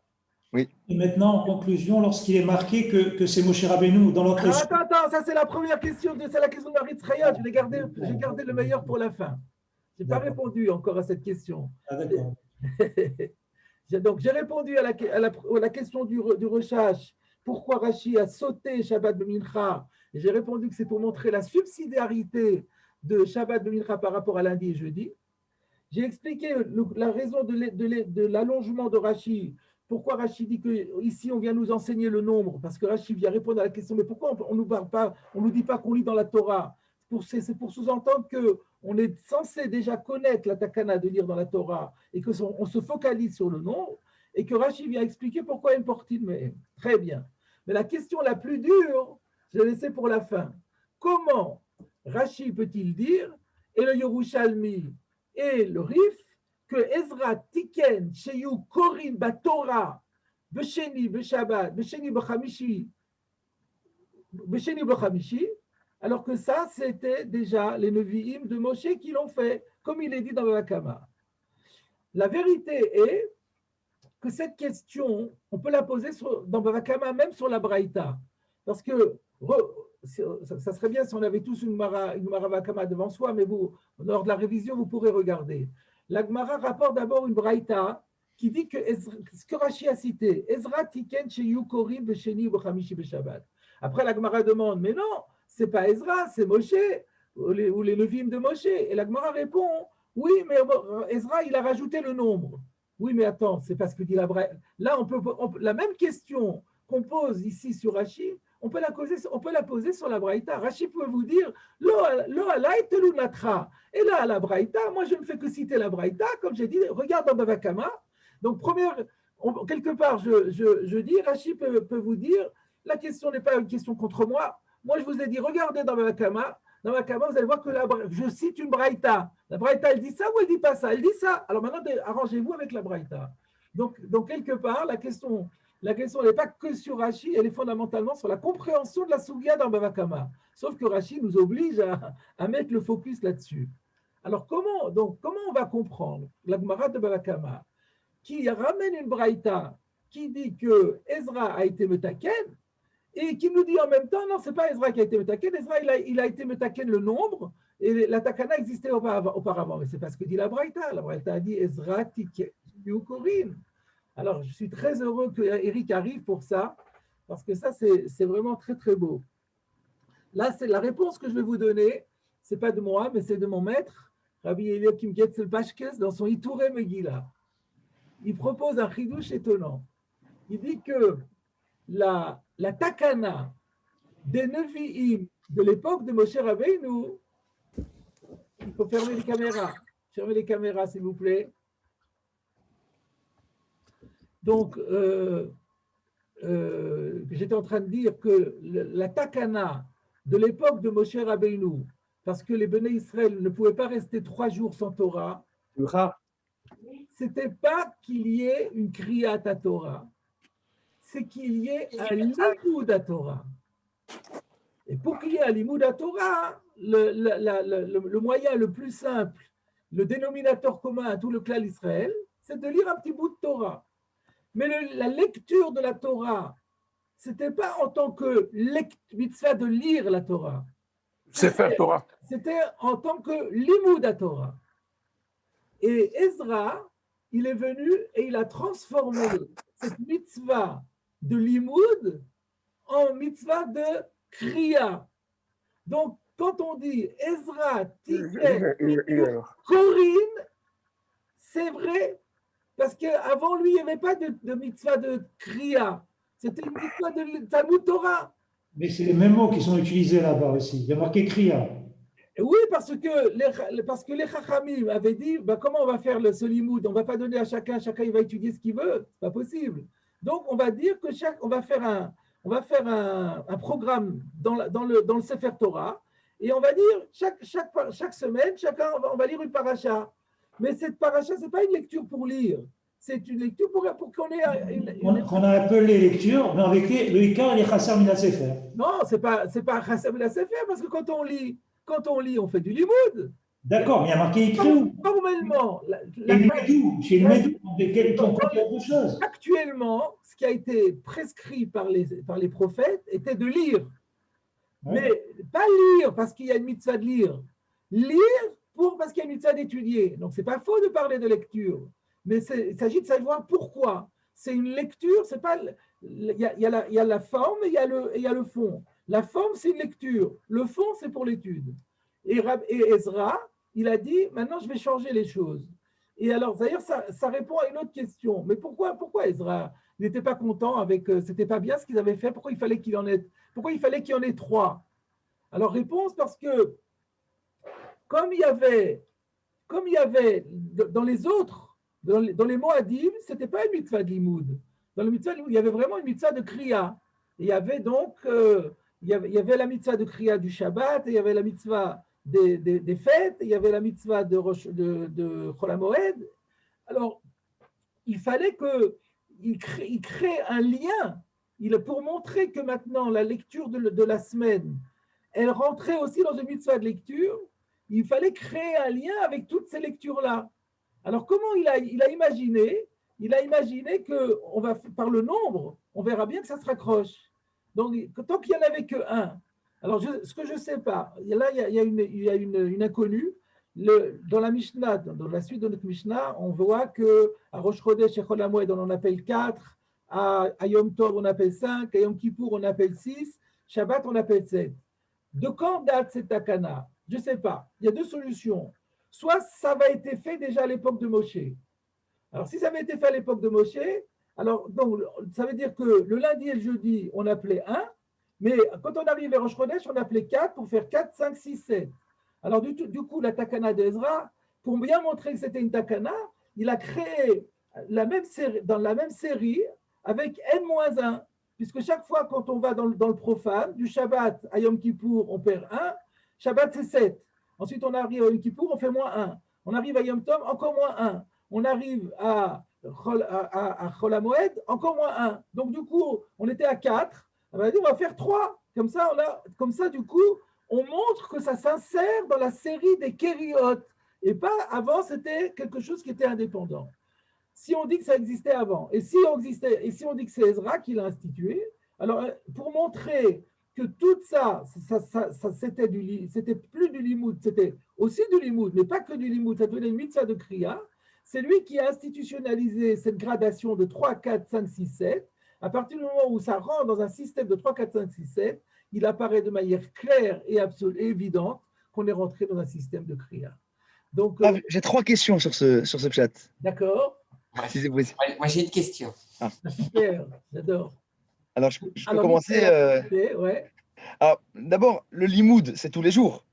Oui. Et maintenant, en conclusion, lorsqu'il est marqué que c'est Moshe Rabbeinu dans notre... Attends, ça c'est la première question, c'est la question de Marie Tzraya. J'ai gardé le meilleur pour la fin. Je n'ai pas répondu encore à cette question. Ah, d'accord. Donc, j'ai répondu à la question du recherche. Pourquoi Rashi a sauté Shabbat de Mincha? Et j'ai répondu que c'est pour montrer la subsidiarité de Shabbat de Mincha par rapport à lundi et jeudi. J'ai expliqué la raison de l'allongement de Rashi. Pourquoi Rashi dit qu'ici on vient nous enseigner le nombre? Parce que Rashi vient répondre à la question, mais pourquoi on ne nous parle pas, on nous dit pas qu'on lit dans la Torah? C'est pour sous-entendre qu'on est censé déjà connaître la takana de lire dans la Torah et qu'on se focalise sur le nombre et que Rashi vient expliquer pourquoi une portine. Mais très bien. Mais la question la plus dure, je l'ai laissée pour la fin. Comment Rashi peut-il dire, et le Yerushalmi et le Rif, que Ezra Tiken, Sheyu Korin Batora, Besheni Beshabbat, Besheni Bechamishi, alors que ça, c'était déjà les Nevi'im de Moshe qui l'ont fait, comme il est dit dans le Vakama. La vérité est que cette question, on peut la poser dans le Vakama, même sur la Braïta. Parce que ça serait bien si on avait tous une Mara Vakama devant soi, mais lors de la révision, vous pourrez regarder. La Gemara rapporte d'abord une Braïta qui dit que ce que Rashi a cité, Ezra Tiken Sheyu Korim Besheni Bechamishi Beshabbat. Après, la Gemara demande, mais non, c'est pas Ezra, c'est Moshe, ou les Nevi'im de Moshe. Et la Gemara répond, oui, mais Ezra, il a rajouté le nombre. Oui, mais attends, c'est pas ce que dit la Braïta. Là, la même question qu'on pose ici sur Rashi, on peut la poser sur la Braïta. Rashi peut vous dire, Lo alay telu natra. Et là, à la Braïta, moi, je ne fais que citer la Braïta, comme j'ai dit, regarde dans Bava Kama. Donc, quelque part, je dis, Rashi peut vous dire, la question n'est pas une question contre moi. Moi, je vous ai dit, regardez dans Bava Kama. Dans Bava Kama, vous allez voir que je cite une Braïta. La Braïta, elle dit ça ou elle dit pas ça? Elle dit ça. Alors maintenant, arrangez-vous avec la Braïta. Donc, quelque part, la question n'est pas que sur Rashi, elle est fondamentalement sur la compréhension de la Sugya dans Bava Kama. Sauf que Rashi nous oblige à mettre le focus là-dessus. Alors, comment on va comprendre la Gemara de Bava Kama qui ramène une Braïta qui dit que Ezra a été metaken et qui nous dit en même temps, non, ce n'est pas Ezra qui a été metaken, Ezra il a été metaken le nombre et la takana existait auparavant. Mais ce n'est pas ce que dit la Braïta. La Braïta a dit Ezra tiken yukorin. Alors, je suis très heureux que Eric arrive pour ça, parce que ça, c'est vraiment très, très beau. Là, c'est la réponse que je vais vous donner. Ce n'est pas de moi, mais c'est de mon maître, Rabbi Eliakim Getzel Pashkes, dans son Ituré Megillah. il propose un chidouche étonnant. Il dit que la takana des Nevi'im de l'époque de Moshe Rabbeinu, il faut fermer les caméras. Fermez les caméras, s'il vous plaît. Donc, j'étais en train de dire que la takana de l'époque de Moshe Rabbeinu, parce que les Béné Israël ne pouvaient pas rester 3 jours sans Torah, c'était pas qu'il y ait une kriyat à Torah, c'est qu'il y ait un limud à Torah. Et pour qu'il y ait un limud à Torah, le moyen le plus simple, le dénominateur commun à tout le clan d'Israël, c'est de lire un petit bout de Torah. Mais la lecture de la Torah, ce n'était pas en tant que mitzvah de lire la Torah. Sefer Torah. C'était en tant que limud à Torah. Et Ezra, il est venu et il a transformé cette mitzvah de limud en mitzvah de kriya. Donc, quand on dit Ezra, Tiket, Corinne, c'est vrai, parce qu'avant lui, il n'y avait pas de mitzvah de kriya. C'était une mitzvah de Talmud Torah. Mais c'est les mêmes mots qui sont utilisés là-bas aussi. Il y a marqué kriya. Oui, parce que les Chachamim avaient dit, comment on va faire ce limoud? On ne va pas donner à chacun il va étudier ce qu'il veut, ce n'est pas possible. Donc, on va dire que on va faire un programme dans le Sefer Torah, et on va dire, chaque semaine, on va lire une paracha. Mais cette paracha, ce n'est pas une lecture pour lire, c'est une lecture pour qu'on ait On a appelé lecture, mais avec le Ikar et les Chasser Mina Sefer. Non, c'est pas Chasser Mina Sefer, parce que quand on lit, on fait du limoud. D'accord, mais il y a marqué écrit. Formellement, chez le Médou, on compte autre chose. Actuellement, ce qui a été prescrit par les prophètes était de lire. Ouais. Mais pas lire parce qu'il y a une mitzvah de lire. Lire parce qu'il y a une mitzvah d'étudier. Donc, ce n'est pas faux de parler de lecture. Mais il s'agit de savoir pourquoi. C'est une lecture, c'est pas. Il y a la forme et il y a le fond. La forme, c'est une lecture. Le fond, c'est pour l'étude. Et Ezra, il a dit, maintenant, je vais changer les choses. Et alors, d'ailleurs, ça répond à une autre question. Mais pourquoi Ezra n'était pas content avec... C'était pas bien ce qu'ils avaient fait. Pourquoi il fallait qu'il y en ait 3? Alors, réponse, parce que comme il y avait dans les autres, dans les Moadim, ce n'était pas une mitzvah de limoud. Dans le mitzvah de limoud, il y avait vraiment une mitzvah de kriya. Et il y avait donc... il y avait la mitzvah de kriya du Shabbat, et il y avait la mitzvah des fêtes, et il y avait la mitzvah de Chol HaMoed. Alors, il fallait qu'il crée un lien pour montrer que maintenant, la lecture de la semaine, elle rentrait aussi dans une mitzvah de lecture. Il fallait créer un lien avec toutes ces lectures-là. Alors, comment il a imaginé? Il a imaginé que par le nombre, on verra bien que ça se raccroche. Donc, tant qu'il n'y en avait qu'un. Alors, ce que je ne sais pas, là, il y a une inconnue. Dans la Mishnah, dans la suite de notre Mishnah, on voit qu'à Rosh Chodesh et Chol HaMoed, on en appelle 4, à Yom Tov, on appelle 5, à Yom Kippour, on appelle 6, Shabbat, on appelle 7. De quand date cette takana? Je ne sais pas. Il y a 2 solutions. Soit ça avait été fait déjà à l'époque de Moshe. Alors, si ça avait été fait à l'époque de Moshe, alors, donc, ça veut dire que le lundi et le jeudi, on appelait 1, mais quand on arrivait à Rosh Chodesh, on appelait 4 pour faire 4, 5, 6, 7. Alors, du coup, la takana d'Ezra, pour bien montrer que c'était une takana, il a créé dans la même série avec N-1, puisque chaque fois quand on va dans le profane, du Shabbat à Yom Kippour, on perd 1, Shabbat c'est 7. Ensuite, on arrive à Yom Kippour, on fait -1. On arrive à Yom Tov, encore -1. On arrive à Chol HaMoed, encore -1. Donc, du coup, on était à 4. On a dit, on va faire 3. Comme ça, du coup, on montre que ça s'insère dans la série des Kériot. Et pas avant, c'était quelque chose qui était indépendant. Si on dit que ça existait avant, et si on dit que c'est Ezra qui l'a institué, alors pour montrer que tout ça c'était plus du limoud, c'était aussi du limoud, mais pas que du limoud, ça devenait une mitzvah de kriya. C'est lui qui a institutionnalisé cette gradation de 3, 4, 5, 6, 7. À partir du moment où ça rentre dans un système de 3, 4, 5, 6, 7, il apparaît de manière claire et absolue, évidente qu'on est rentré dans un système de kriya. Donc, j'ai 3 questions sur ce chat. D'accord. Ouais. si c'est possible. Moi, j'ai une question. Ah, super, j'adore. Alors, je peux Alors, commencer. Michael, ouais. Alors, d'abord, le limoud, c'est tous les jours.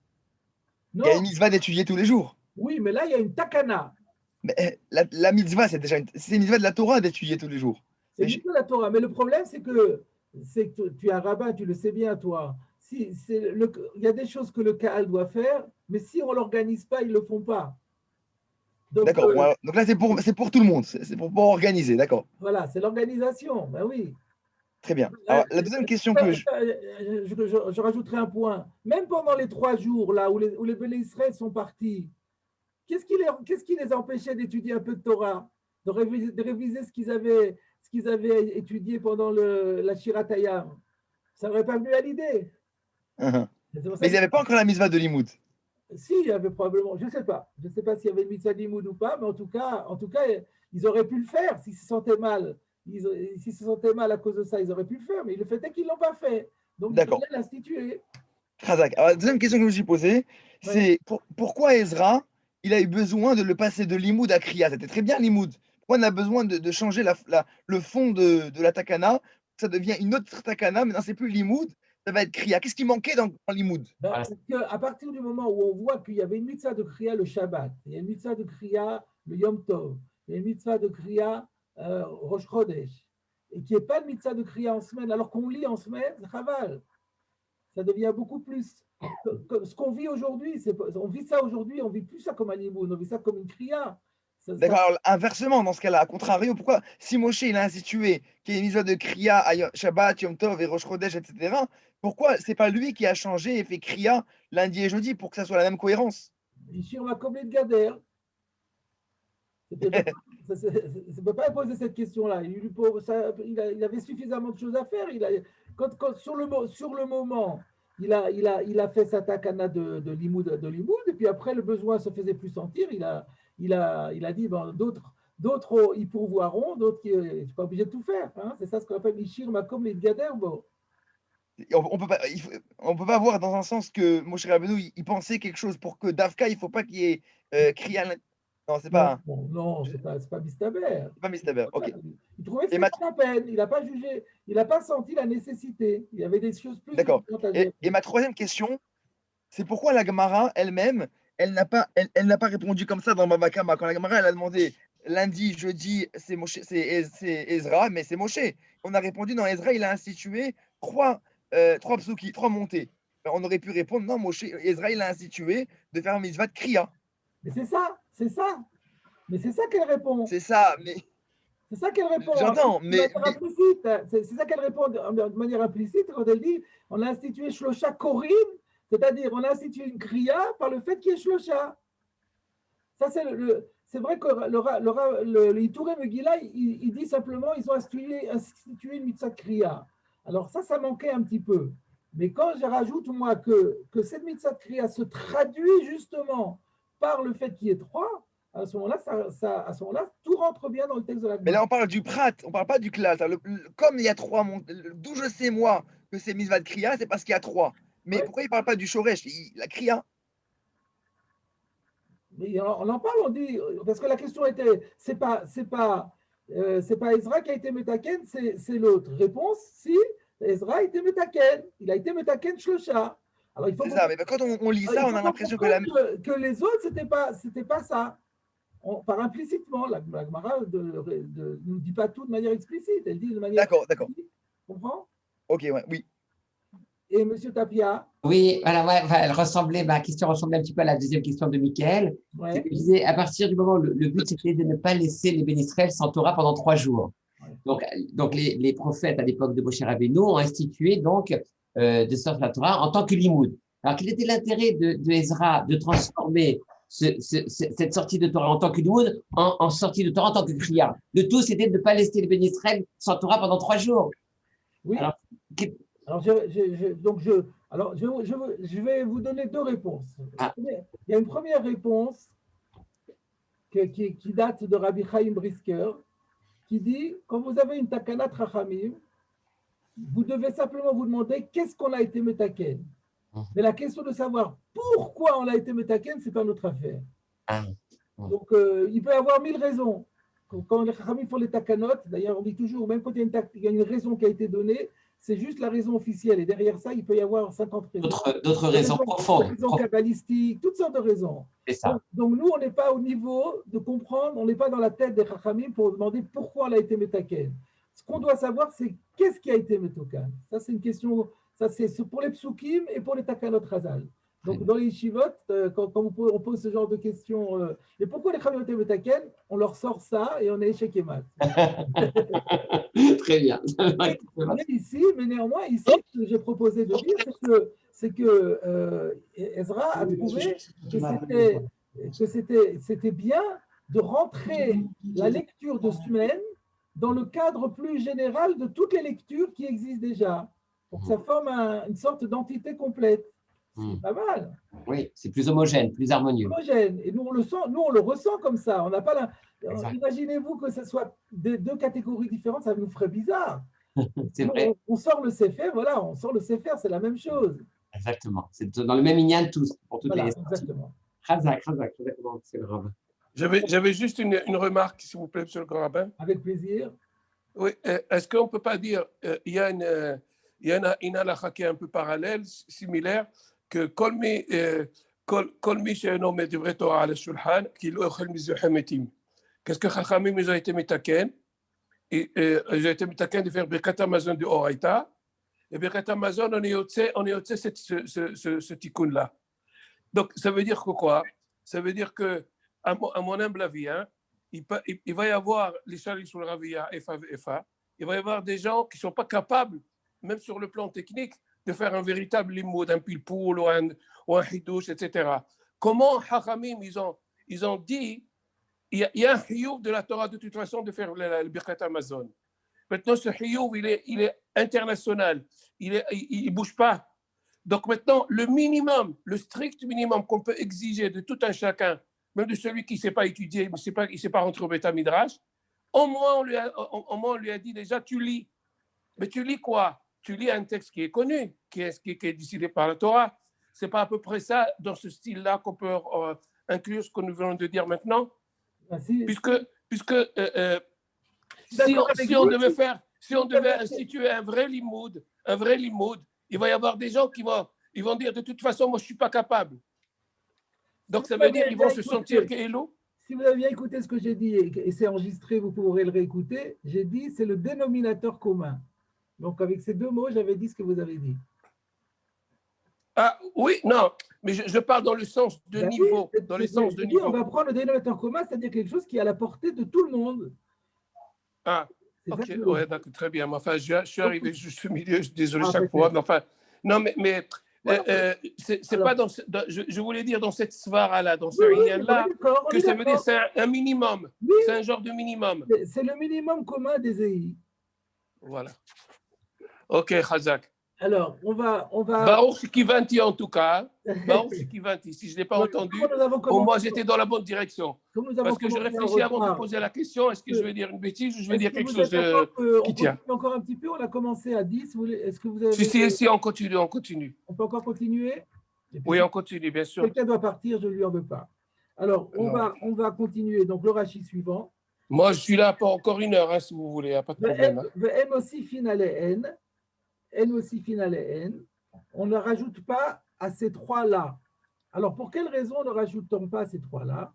Il y a Non, une mitzvah d'étudier tous les jours. oui, mais là, il y a une takana. Mais la mitzvah, c'est déjà c'est une mitzvah de la Torah d'étudier tous les jours. C'est Mais du tout la Torah. Mais le problème, c'est que tu es un rabbin, tu le sais bien, toi. Si, il y a des choses que le Kaal doit faire, mais si on ne l'organise pas, ils ne le font pas. Donc, d'accord. Bon, alors, donc là, c'est pour tout le monde. C'est pour organiser. D'accord. voilà, c'est l'organisation. Ben oui. Très bien. Alors, la deuxième question que je. Je rajouterai un point. Même pendant les 3 jours là, où les Béné Israël sont partis, qu'est-ce qui les empêchait d'étudier un peu de Torah, de réviser ce qu'ils avaient étudié pendant la Shiratayam? Ça n'aurait pas venu à l'idée. C'est pour ça Mais ils n'avaient pas encore la mitzvah de limoud. si, il y avait probablement, je ne sais pas. Je ne sais pas s'il y avait une mitzvah d'Imoud ou pas, mais en tout cas, ils auraient pu le faire s'ils se sentaient mal. S'ils se sentaient mal à cause de ça, ils auraient pu le faire, mais le fait est qu'ils ne l'ont pas fait. Donc, il D'accord. fallait l'instituer. Razak. Alors, la deuxième question que je me suis posée, Ouais. c'est pourquoi Ezra, il a eu besoin de le passer de limoud à kriya? C'était très bien limoud. Pourquoi on a besoin de changer le fond de la takana? Ça devient une autre takana, mais non, c'est plus limoud, ça va être kriya. Qu'est-ce qui manquait dans limoud? Ben, Voilà. parce qu'à partir du moment où on voit qu'il y avait une mitzvah de Kriya le Shabbat, il y a une mitzvah de Kriya le Yom Tov, il y a une mitzvah de Kriya Rosh Chodesh, et qu'il n'y ait pas de mitzvah de Kriya en semaine, alors qu'on lit en semaine, c'est chaval. Ça devient beaucoup plus. Ce qu'on vit aujourd'hui, on vit ça aujourd'hui, on ne vit plus ça comme un limoud, on vit ça comme une Kriya. D'accord, alors inversement, dans ce cas-là, à contrario, pourquoi si Moshe il a institué qu'il y a une mitzvah de kriya à Shabbat, Yom Tov et Rosh Chodesh, etc., pourquoi c'est pas lui qui a changé et fait kriya lundi et jeudi pour que ça soit la même cohérence? Ici, on va combler de Gader. Ça ne peut pas poser cette question-là. Il avait suffisamment de choses à faire. Sur le moment, il a fait sa takana de limoud, et puis après, le besoin se faisait plus sentir. Il a dit, bon, d'autres y pourvoiront, d'autres, je ne suis pas obligé de tout faire. Hein. C'est ça ce qu'on appelle Ishir Makom les Gader. Bon. On peut pas voir dans un sens que Moshe Rabbeinu il pensait quelque chose pour que Davka, il faut pas qu'il y ait kriya. Non, c'est pas Non, c'est pas Mistaber. c'est pas Mistaber. Ok. Il trouvait que Et c'était pas la peine. Il n'a pas jugé, il n'a pas senti la nécessité. Il y avait des choses plus d'accord. importantes à gérer. Et ma troisième question, c'est pourquoi la Gemara elle-même, elle n'a pas répondu comme ça dans Baba Kama. Quand la Gemara elle a demandé lundi, jeudi, c'est Moshe, c'est Ezra, mais c'est Moshe. On a répondu non, Ezra, il a institué trois psuki, 3 montées. Ben, on aurait pu répondre non, Moshe, Ezra, il a institué de faire un mitzvah de kriya. Mais c'est ça. Mais c'est ça qu'elle répond. C'est ça, mais C'est ça qu'elle répond. j'entends, De mais manière implicite. C'est ça qu'elle répond de manière implicite quand elle dit on a institué Shlosha Korim, c'est-à-dire on a institué une kriya par le fait qu'il y ait Shlosha. Ça, c'est vrai que le Itouré Megillah, il dit simplement ils ont institué une mitzvah de kriya. Alors ça manquait un petit peu. Mais quand je rajoute, moi, que cette mitzvah de kriya se traduit justement par le fait qu'il y ait 3, à ce moment-là, tout rentre bien dans le texte de la mais là on parle du prat, on parle pas du klal. Comme il y a 3 montées, d'où je sais moi que c'est mitzvah de kriya, c'est parce qu'il y a 3. Mais Ouais. pourquoi il parle pas du shoresh, la kriya? Mais on en parle, on dit, parce que la question était, c'est pas Ezra qui a été metaken, c'est l'autre. Réponse, si, Ezra a été metaken. Il a été metaken Shlosha. Alors, il faut C'est ça, mais quand on lit ça, on a l'impression que les autres, c'était pas ça. Par implicitement, la Gemara ne nous dit pas tout de manière explicite. Elle dit de manière. D'accord. Tu comprends? Ok, ouais, oui. Et M. Tapia? Oui, voilà, ouais, ma question ressemblait un petit peu à la deuxième question de Michael. Ouais. C'est que je disais, à partir du moment où le but, c'était de ne pas laisser les Béné Israël sans Torah pendant 3 jours. Ouais. Donc les prophètes à l'époque de Moshe Rabbeinu ont institué donc de sortir la Torah en tant que limoud. Alors, quel était l'intérêt de Ezra de transformer cette sortie de Torah en tant que limoud en sortie de Torah en tant que kriya? Le tout, c'était de ne pas laisser les Béné Israël sans Torah pendant 3 jours. Oui. Alors, je vais vous donner 2 réponses. Ah. Il y a une première réponse qui date de Rabbi Chaim Brisker, qui dit, quand vous avez une takana trachamim, vous devez simplement vous demander qu'est-ce qu'on a été metaken. Mais la question de savoir pourquoi on a été metaken, ce n'est pas notre affaire. Donc, il peut y avoir 1000 raisons. quand les Chachamim font les takanot, d'ailleurs on dit toujours, même quand il y a une raison qui a été donnée, c'est juste la raison officielle. Et derrière ça, il peut y avoir 50 raisons. D'autres raisons profondes. Des raisons kabbalistiques, toutes sortes de raisons. C'est ça. Donc nous, on n'est pas au niveau de comprendre, on n'est pas dans la tête des Chachamim pour demander pourquoi elle a été métaken. Ce qu'on doit savoir, c'est qu'est-ce qui a été métokan. Ça, c'est une question, ça c'est pour les psukim et pour les takanot Chazal. Donc, dans les yeshivot, quand on pose ce genre de questions, et pourquoi les Chachamim ont été métaken, on leur sort ça et on est échec et mat. Très bien. Mais néanmoins, ici, ce que j'ai proposé de dire, c'est que Ezra a trouvé que c'était bien de rentrer la lecture de semaine dans le cadre plus général de toutes les lectures qui existent déjà, pour que ça forme une sorte d'entité complète. C'est pas mal. Oui, c'est plus homogène, plus harmonieux. Homogène. Et nous, on le sent, nous, on le ressent comme ça. On n'a pas imaginez-vous que ce soit deux catégories différentes, ça nous ferait bizarre. C'est vrai. On sort le Sefer, voilà, on sort le Sefer, c'est la même chose. Exactement. C'est dans le même inyan tous, pour toutes les exactement. Khazak, c'est grave. J'avais juste une remarque, s'il vous plaît, monsieur le grand rabbin. Avec plaisir. Oui, est-ce qu'on ne peut pas dire, il y a une halakha qui est un peu parallèle, similaire, que Kol mi she'eno medivre Torah al shulchan, ki lo yochel mizuhem etim. Qu'est-ce que Chachamim, ils ont été mitaken? Ils ont été mitaken de faire Birkat Hamazon de Oraita. Et Birkat Hamazon, on est yotze ce tikkun-là. Donc, ça veut dire que quoi? Ça veut dire que, à mon humble avis, hein, il va y avoir les chalis sur le Ravia, FA, il va y avoir des gens qui ne sont pas capables, même sur le plan technique, de faire un véritable limoud, un pilpoul ou un hidouche, etc. Comment Hachamim, ils ont dit, il y a un hiyuv de la Torah de toute façon de faire le Birkat Hamazon. Maintenant, ce hiyuv, il est international, il ne bouge pas. Donc maintenant, le minimum, le strict minimum qu'on peut exiger de tout un chacun, même de celui qui ne sait pas étudier, il ne sait pas rentrer au Beth Midrash, au moins on lui a dit déjà, tu lis. Mais tu lis quoi? Tu lis un texte qui est connu, qui est décidé par la Torah. Ce n'est pas à peu près ça, dans ce style-là, qu'on peut inclure ce que nous venons de dire maintenant. Puisque si on devait instituer un vrai limoud, il va y avoir des gens qui vont dire de toute façon, moi je ne suis pas capable. Donc ça veut dire qu'ils vont se sentir qu'Elou. Si vous avez bien écouté ce que j'ai dit, et c'est enregistré, vous pourrez le réécouter, j'ai dit c'est le dénominateur commun. Donc avec ces deux mots, j'avais dit ce que vous avez dit. Ah oui, non, mais je parle dans le sens de niveau. Oui, dans le sens de niveau. On va prendre le dénominateur commun, c'est-à-dire quelque chose qui est à la portée de tout le monde. Ah, ok, ouais, d'accord, très bien. Enfin, je suis arrivé juste au milieu, je suis désolé chaque fois. Mais enfin, non, mais c'est pas dans. Je voulais dire dans cette svara-là, dans ce lien-là, que ça veut dire c'est un minimum. Oui. C'est un genre de minimum. C'est le minimum commun des EI. Voilà. Ok, Chazak. Alors, on va. Baruch Shikivanti en tout cas. Baruch Shikivanti. Si je ne l'ai pas entendu, pour moi, j'étais dans la bonne direction. Parce que je réfléchis avant de poser la question. Est-ce que je vais dire une bêtise ou je vais dire quelque chose qui tient? Encore un petit peu, on a commencé à 10. Est-ce que vous avez. Si, on continue. On peut encore continuer? Oui, on continue, bien sûr. Quelqu'un doit partir, je ne lui en veux pas. Alors, on va continuer. Donc, le rachis suivant. Moi, je suis là pour encore une heure, hein, si vous voulez. Pas de problème. M aussi finale N. N aussi finale N. On ne rajoute pas à ces trois-là. Alors, pour quelle raison ne rajoute-t-on pas à ces trois-là?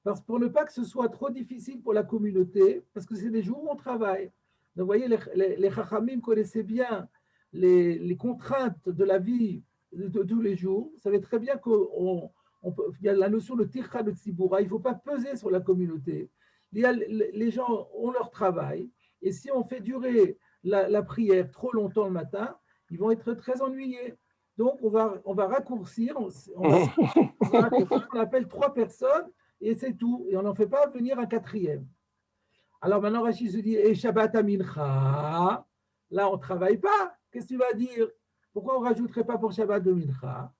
Parce pour ne pas que ce soit trop difficile pour la communauté, parce que c'est des jours où on travaille. Donc, vous voyez, les Chachamim connaissaient bien les contraintes de la vie de tous les jours. Vous savez très bien qu'il y a la notion de tircha de tziboura. Il ne faut pas peser sur la communauté. Les gens ont leur travail, et si on fait durer la prière trop longtemps le matin, ils vont être très ennuyés. Donc, on va raccourcir, on appelle 3 personnes, et c'est tout. Et on n'en fait pas venir un 4e. Alors maintenant, Rachid se dit, et Shabbat Mincha, là, on ne travaille pas. Qu'est-ce que tu vas dire? Pourquoi on ne rajouterait pas pour Shabbat de Mincha?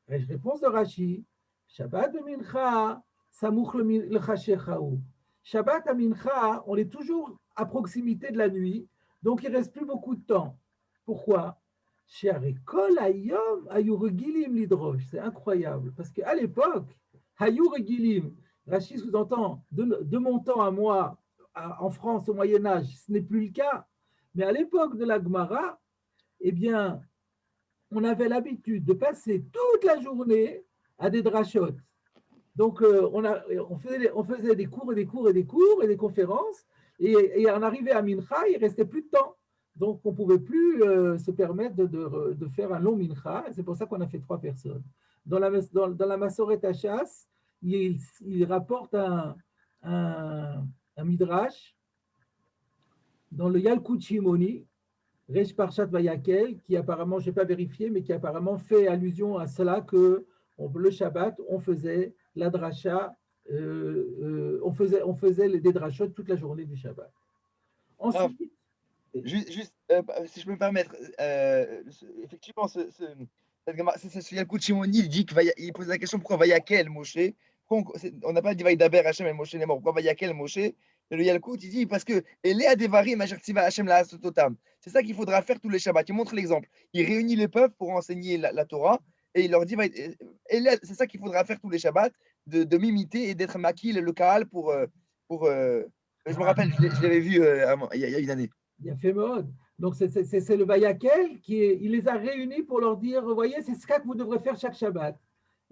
Réponse de Rachid, Shabbat de Mincha, Samouch le Chashechaou. Shabbat à Mincha, on est toujours à proximité de la nuit, donc il ne reste plus beaucoup de temps. Pourquoi? שהרי כל היום היו רגילים לדרוש. C'est incroyable, parce qu'à l'époque, היו רגילים, Rachid sous-entend, de mon temps à moi, en France au Moyen-Âge, ce n'est plus le cas, mais à l'époque de la Gemara, eh bien, on avait l'habitude de passer toute la journée à des drachot. Donc, on faisait des cours et des cours et des cours et des conférences, et en arrivait à Mincha, il ne restait plus de temps. Donc, on ne pouvait plus se permettre de faire un long Mincha, et c'est pour ça qu'on a fait 3 personnes. Dans la Massoret Hachas, il rapporte un midrash dans le Yalkut Shimoni, Resh Parshat Vayakel, qui apparemment, je n'ai pas vérifié, mais qui apparemment fait allusion à cela que le Shabbat, on faisait la dracha, on faisait des drachot toute la journée du Shabbat. Ensuite, juste si je peux me permettre, effectivement, ce Yalkut Shimoni, il pose la question pourquoi Vayakel Moshe, on n'a pas dit Vaïdaber Hachem et Moshe n'est mort, pourquoi Vayakel Moshe? Et le Yalkut, il dit parce que Elea Devarim Ashertiva Hachem la Asototam. C'est ça qu'il faudra faire tous les Shabbats. Il montre l'exemple. Il réunit les peuples pour enseigner la Torah et il leur dit c'est ça qu'il faudra faire tous les Shabbats, de m'imiter et d'être maquis le Kaal pour je me rappelle, je l'avais vu il y a une année. Il a fait mode. Donc, c'est le Vayakel il les a réunis pour leur dire, vous voyez, c'est ce que vous devrez faire chaque Shabbat.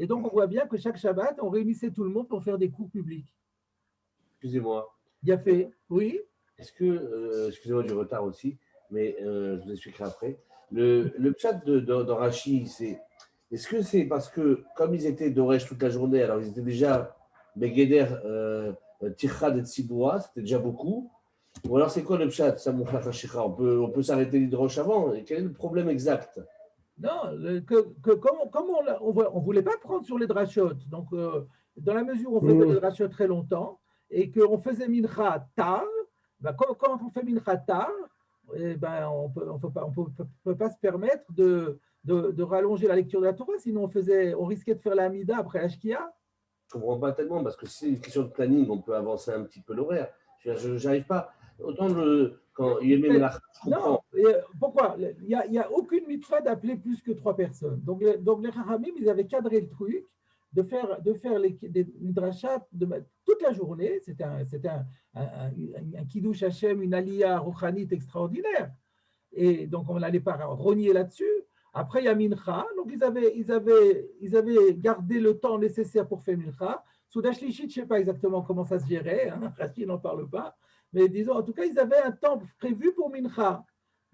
Et donc, on voit bien que chaque Shabbat, on réunissait tout le monde pour faire des cours publics. Excusez-moi. Il a fait, oui. Est-ce que, excusez-moi du retard aussi, mais je vous expliquerai après. Le chat de Rachi, est-ce que c'est parce que, comme ils étaient d'Oresh toute la journée, alors ils étaient déjà Begeder, Tirchad et Tziboua, c'était déjà beaucoup. Ou alors c'est quoi le chat, on peut s'arrêter l'hydroche avant. Quel est le problème exact? Non, comme on ne voulait pas prendre sur les drachotes, donc dans la mesure où on faisait les drachotes très longtemps et qu'on faisait mincha tard, ben, quand on fait mincha tard, ben, on peut pas se permettre de rallonger la lecture de la Torah, sinon on risquait de faire la Hamida après la Shkia. Je ne comprends pas tellement, parce que si c'est une question de planning, on peut avancer un petit peu l'horaire. Je n'arrive pas. Autant quand il est là, je comprends. Non, pourquoi? Il n'y a aucune mitzvah d'appeler plus que 3 personnes. Donc les Chachamim, ils avaient cadré le truc de faire des midrashat toute la journée. C'était un kiddush Hashem, une aliyah rouchanite extraordinaire. Et donc, on n'allait pas rogner là-dessus. Après, il y a Mincha. Donc, ils avaient gardé le temps nécessaire pour faire Mincha. Soudash Lichit, je ne sais pas exactement comment ça se gérait. Hein, Rachid n'en parle pas. Mais disons, en tout cas, ils avaient un temps prévu pour Mincha.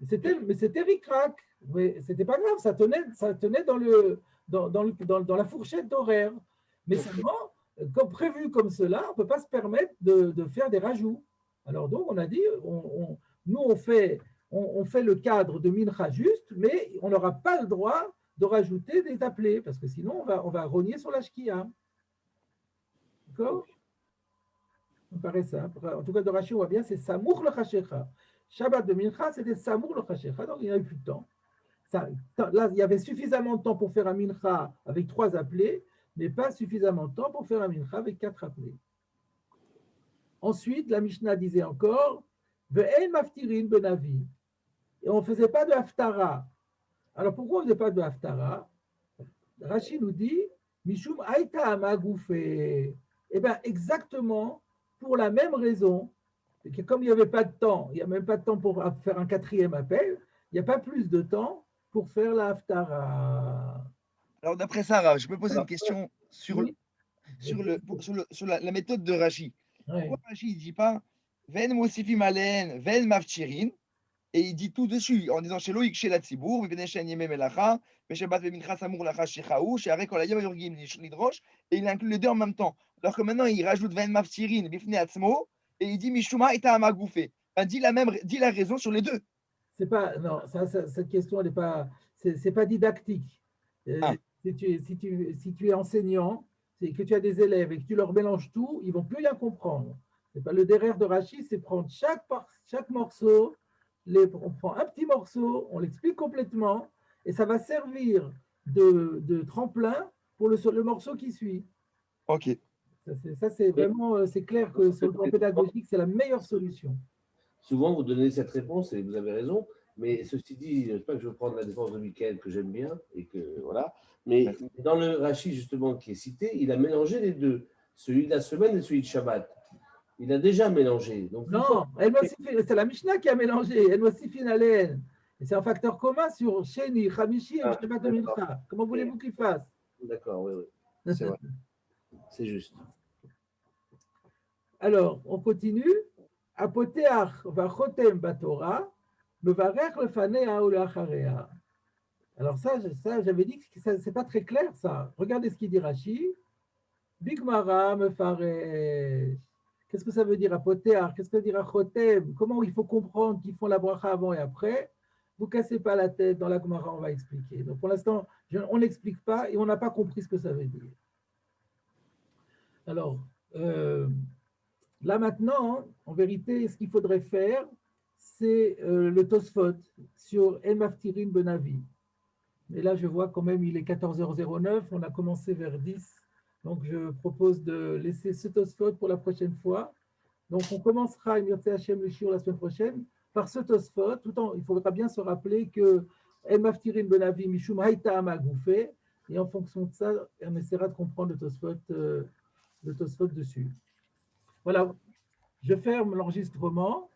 Mais c'était ric-rac. Mais ce n'était pas grave. Ça tenait dans la fourchette d'horaire. Mais seulement, comme prévu comme cela, on ne peut pas se permettre de faire des rajouts. Alors, donc, on a dit, nous, on fait le cadre de Mincha juste, mais on n'aura pas le droit de rajouter des appelés, parce que sinon, on va rogner sur la shkia. D'accord? Ça me paraît simple. En tout cas, de Rashi, on voit bien, c'est Samour le Chashecha. Shabbat de Mincha, c'était Samour le Chashecha, donc il n'y avait plus de temps. Là, il y avait suffisamment de temps pour faire un Mincha avec 3 appelés, mais pas suffisamment de temps pour faire un Mincha avec 4 appelés. Ensuite, la Mishnah disait encore, Ve'en maftirin benavi. Et on ne faisait pas de haftara. Alors pourquoi on ne faisait pas de haftara? Rashi nous dit, Mishum aïta amagoufé. Eh bien, exactement pour la même raison, que comme il n'y avait pas de temps, il n'y a même pas de temps pour faire un 4e appel, il n'y a pas plus de temps pour faire la haftara. Alors, d'après ça, je peux poser une question sur la méthode de Rashi. Pourquoi Rashi ne dit pas Ven Mosifim Alen, Ven Mafchirin, et il dit tout dessus en disant chez Loïc, chez la Tzibour, Viveneshen Yemem Elacha, Meshabat Vemincha Samour Lacha Shechaou, chez Arek Olayam Yorgim Nidrosh, et il inclut les deux en même temps. Alors que maintenant, il rajoute Ven Mafchirin, Bifne Atzmo, et il dit Mishuma et Ta'amagoufé. Ben, dis la raison sur les deux. C'est pas, non, cette question, elle n'est pas, c'est pas didactique. Si tu es enseignant, c'est que tu as des élèves et que tu leur mélanges tout, ils ne vont plus rien comprendre. C'est pas le derrière de Rachid, c'est prendre chaque morceau, on prend un petit morceau, on l'explique complètement, et ça va servir de tremplin pour le morceau qui suit. Ok. Ça c'est vraiment, c'est clair que sur le plan pédagogique, c'est la meilleure solution. Souvent, vous donnez cette réponse, et vous avez raison, Mais ceci dit, je sais pas que je veux prendre la défense de Michael que j'aime bien et que voilà. Mais dans le Rashi justement qui est cité, il a mélangé les deux, celui de la semaine et celui de Shabbat. Il a déjà mélangé. Donc, Non, c'est la Mishnah qui a mélangé. El Mosifin Alen. Et c'est un facteur commun sur Sheni, Hamishi et Shabbat de Mincha. Comment voulez-vous qu'il fasse? D'accord, oui, oui. C'est vrai. C'est juste. Alors, on continue. Apoteach vachotem batora, mevarech lefanea ou leacharea. Alors ça j'avais dit que ce n'est pas très clair, ça. Regardez ce qu'il dit Rashi. Bigmara mefaresh. Qu'est-ce que ça veut dire apoteach? Qu'est-ce que ça veut dire achotem? Comment il faut comprendre qu'ils font la bracha avant et après? Vous ne cassez pas la tête, dans la Gemara, on va expliquer. Donc pour l'instant, on n'explique pas et on n'a pas compris ce que ça veut dire. Alors, là maintenant, en vérité, ce qu'il faudrait faire, c'est le Tosfot sur El Maftirin Benavi. Et là, je vois quand même, il est 14h09, on a commencé vers 10. Donc, je propose de laisser ce Tosfot pour la prochaine fois. Donc, on commencera Mirtze Hashem le Shiur la semaine prochaine par ce Tosfot. Il faudra bien se rappeler que El Maftirin Benavi Mishum Haïta Amagoufé. Et en fonction de ça, on essaiera de comprendre le Tosfot dessus. Voilà, je ferme l'enregistrement.